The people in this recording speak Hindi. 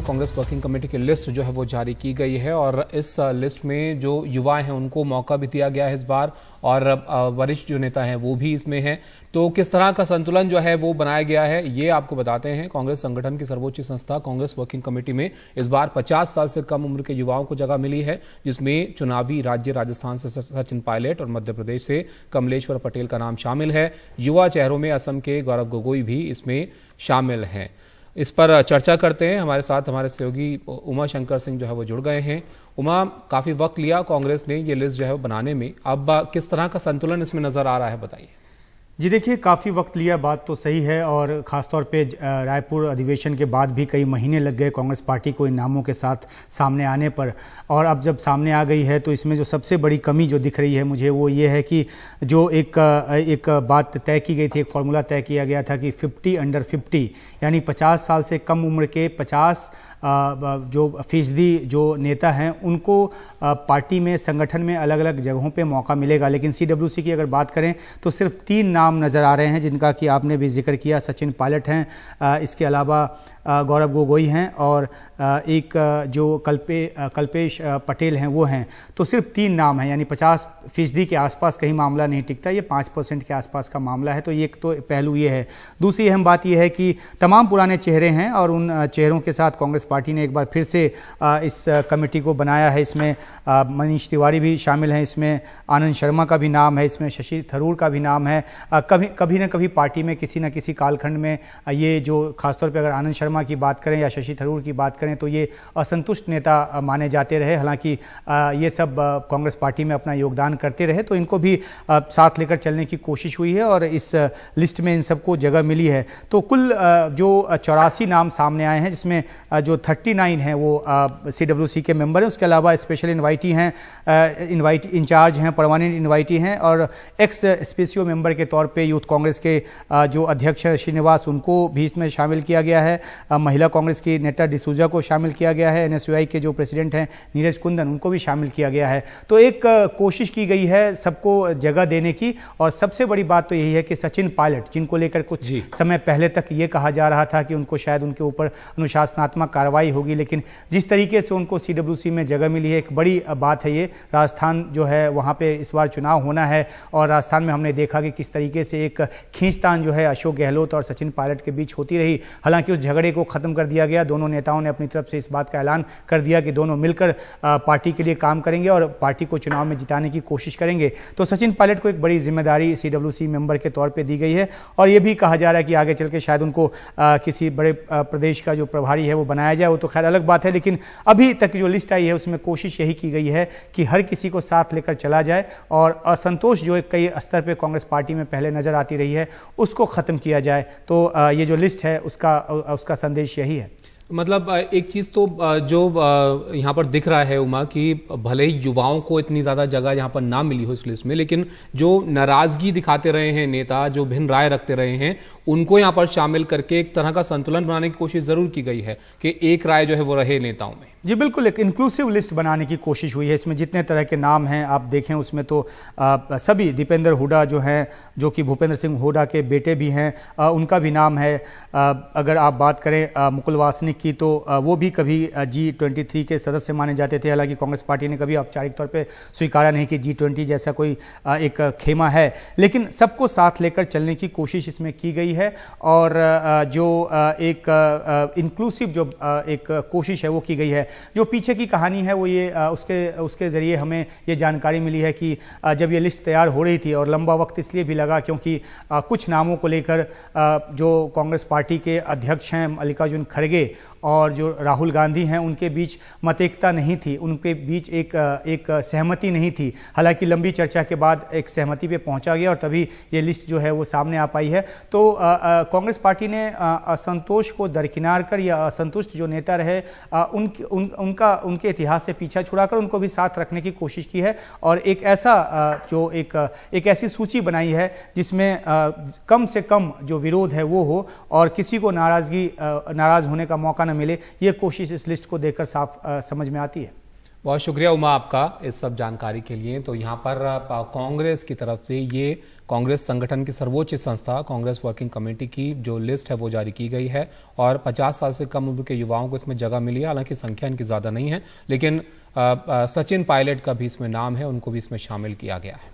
में कांग्रेस वर्किंग कमेटी की लिस्ट जो है वो जारी की गई है और इस लिस्ट में जो युवा हैं उनको मौका भी दिया गया है इस बार और वरिष्ठ जो नेता हैं वो भी इसमें हैं। तो किस तरह का संतुलन जो है वो बनाया गया है ये आपको बताते हैं। कांग्रेस संगठन की सर्वोच्च संस्था कांग्रेस वर्किंग कमेटी में इस बार 50 साल से कम उम्र के युवाओं को जगह मिली है, जिसमें चुनावी राज्य राजस्थान से सचिन पायलट और मध्य प्रदेश से कमलेश्वर पटेल का नाम शामिल है। युवा चेहरों में असम के गौरव गोगोई भी इसमें शामिल हैं। इस पर चर्चा करते हैं। हमारे साथ हमारे सहयोगी उमा शंकर सिंह जो है वो जुड़ गए हैं। उमा, काफी वक्त लिया कांग्रेस ने ये लिस्ट जो है वो बनाने में, अब किस तरह का संतुलन इसमें नजर आ रहा है, बताइए। जी देखिए, काफ़ी वक्त लिया, बात तो सही है और ख़ासतौर पे रायपुर अधिवेशन के बाद भी कई महीने लग गए कांग्रेस पार्टी को इन नामों के साथ सामने आने पर। और अब जब सामने आ गई है तो इसमें जो सबसे बड़ी कमी जो दिख रही है मुझे वो ये है कि जो एक बात तय की गई थी, एक फार्मूला तय किया गया था कि 50 अंडर 50 यानी 50 साल से कम उम्र के 50 जो फीसदी जो नेता हैं उनको पार्टी में संगठन में अलग अलग जगहों पे मौका मिलेगा। लेकिन सीडब्ल्यूसी की अगर बात करें तो सिर्फ 3 नाम नज़र आ रहे हैं जिनका कि आपने भी जिक्र किया। सचिन पायलट हैं, इसके अलावा गौरव गोगोई हैं और एक जो कल्पेश पटेल हैं वो हैं। तो सिर्फ 3 नाम हैं, यानी 50% के आसपास कहीं मामला नहीं टिकता। ये 5% के आसपास का मामला है। तो ये एक तो पहलू ये है। दूसरी अहम बात यह है कि तमाम पुराने चेहरे हैं और उन चेहरों के साथ कांग्रेस पार्टी ने एक बार फिर से इस कमेटी को बनाया है। इसमें मनीष तिवारी भी शामिल हैं, इसमें आनंद शर्मा का भी नाम है, इसमें शशि थरूर का भी नाम है। कभी न कभी पार्टी में किसी न किसी कालखंड में ये जो खासतौर पर अगर आनंद शर्मा की बात करें या शशि थरूर की बात करें तो ये असंतुष्ट नेता माने जाते रहे। हालांकि ये सब कांग्रेस पार्टी में अपना योगदान करते रहे, तो इनको भी साथ लेकर चलने की कोशिश हुई है और इस लिस्ट में इन सबको जगह मिली है। तो कुल जो 84 नाम सामने आए हैं, जिसमें जो 39 हैं वो सीडब्ल्यूसी के मेंबर हैं। उसके अलावा स्पेशल इन्वाइटी हैं, इन्वाइटी इंचार्ज हैं, परमानेंट इन्वाइटी हैं और एक्स स्पेशियो मेंबर के तौर पे यूथ कांग्रेस के जो अध्यक्ष हैं श्रीनिवास, उनको भी इसमें शामिल किया गया है। महिला कांग्रेस की नेता डिसूजा को शामिल किया गया है। एनएसयूआई के जो प्रेसिडेंट हैं नीरज कुंदन, उनको भी शामिल किया गया है। तो एक कोशिश की गई है सबको जगह देने की। और सबसे बड़ी बात तो यही है कि सचिन पायलट, जिनको लेकर कुछ समय पहले तक ये कहा जा रहा था कि उनको शायद उनके ऊपर अनुशासनात्मक कार्रवाई होगी, लेकिन जिस तरीके से उनको सीडब्ल्यूसी में जगह मिली है, एक बड़ी बात है। ये राजस्थान जो है वहाँ पे इस बार चुनाव होना है और राजस्थान में हमने देखा कि किस तरीके से एक खींचतान जो है अशोक गहलोत और सचिन पायलट के बीच होती रही। हालांकि उस झगड़े को खत्म कर दिया गया। दोनों नेताओं ने अपनी तरफ से इस बात का ऐलान कर दिया कि दोनों मिलकर पार्टी के लिए काम करेंगे और पार्टी को चुनाव में जिताने की कोशिश करेंगे। तो सचिन पायलट को एक बड़ी जिम्मेदारी सीडब्ल्यूसी मेंबर के तौर पे दी गई है और ये भी कहा जा रहा है कि आगे चल के शायद उनको किसी बड़े प्रदेश का जो प्रभारी है वो बनाया जाए। वो तो खैर अलग बात है, लेकिन अभी तक जो लिस्ट आई है उसमें कोशिश यही की गई है कि हर किसी को साथ लेकर चला जाए और असंतोष जो कई स्तर पर कांग्रेस पार्टी में पहले नजर आती रही है उसको खत्म किया जाए। तो ये जो लिस्ट है उसका संदेश यही है। मतलब एक चीज तो जो यहाँ पर दिख रहा है उमा, कि भले ही युवाओं को इतनी ज्यादा जगह यहाँ पर ना मिली हो इस लिस्ट में, लेकिन जो नाराजगी दिखाते रहे हैं नेता, जो भिन्न राय रखते रहे हैं, उनको यहाँ पर शामिल करके एक तरह का संतुलन बनाने की कोशिश जरूर की गई है कि एक राय जो है वो रहे नेताओं में। जी बिल्कुल, एक इंक्लूसिव लिस्ट बनाने की कोशिश हुई है। इसमें जितने तरह के नाम हैं आप देखें उसमें तो सभी, दीपेंद्र हुड्डा जो हैं, जो कि भूपेंद्र सिंह हुड्डा के बेटे भी हैं, उनका भी नाम है। अगर आप बात करें मुकुल वासनिक की तो वो भी कभी G23 के सदस्य माने जाते थे। हालांकि कांग्रेस पार्टी ने कभी औपचारिक तौर पे स्वीकारा नहीं कि G20 जैसा कोई एक खेमा है, लेकिन सबको साथ लेकर चलने की कोशिश इसमें की गई है। और जो एक इंक्लूसिव जो एक कोशिश है वो की गई है। जो पीछे की कहानी है वो ये उसके जरिए हमें ये जानकारी मिली है कि जब ये लिस्ट तैयार हो रही थी, और लंबा वक्त इसलिए भी लगा क्योंकि कुछ नामों को लेकर जो कांग्रेस पार्टी के अध्यक्ष हैं मल्लिकार्जुन खड़गे और जो राहुल गांधी हैं उनके बीच मत एकता नहीं थी, उनके बीच एक सहमति नहीं थी। हालांकि लंबी चर्चा के बाद एक सहमति पे पहुंचा गया और तभी ये लिस्ट जो है वो सामने आ पाई है। तो कांग्रेस पार्टी ने असंतोष को दरकिनार कर या असंतुष्ट जो नेता रहे उनके इतिहास से पीछा छुड़ाकर उनको भी साथ रखने की कोशिश की है और एक ऐसा जो एक ऐसी सूची बनाई है जिसमें कम से कम जो विरोध है वो हो और किसी को नाराज होने का मौका मिले। ये कोशिश इस लिस्ट को देखकर साफ समझ में आती है। बहुत शुक्रिया उमा आपका इस सब जानकारी के लिए। तो यहाँ पर कांग्रेस की तरफ से ये कांग्रेस संगठन की सर्वोच्च संस्था कांग्रेस वर्किंग कमेटी की जो लिस्ट है वो जारी की गई है और 50 साल से कम उम्र के युवाओं को इसमें जगह मिली है। हालांकि संख्या इनकी ज़्यादा नहीं है, लेकिन सचिन पायलट का भी इसमें नाम है, उनको भी इसमें शामिल किया गया है।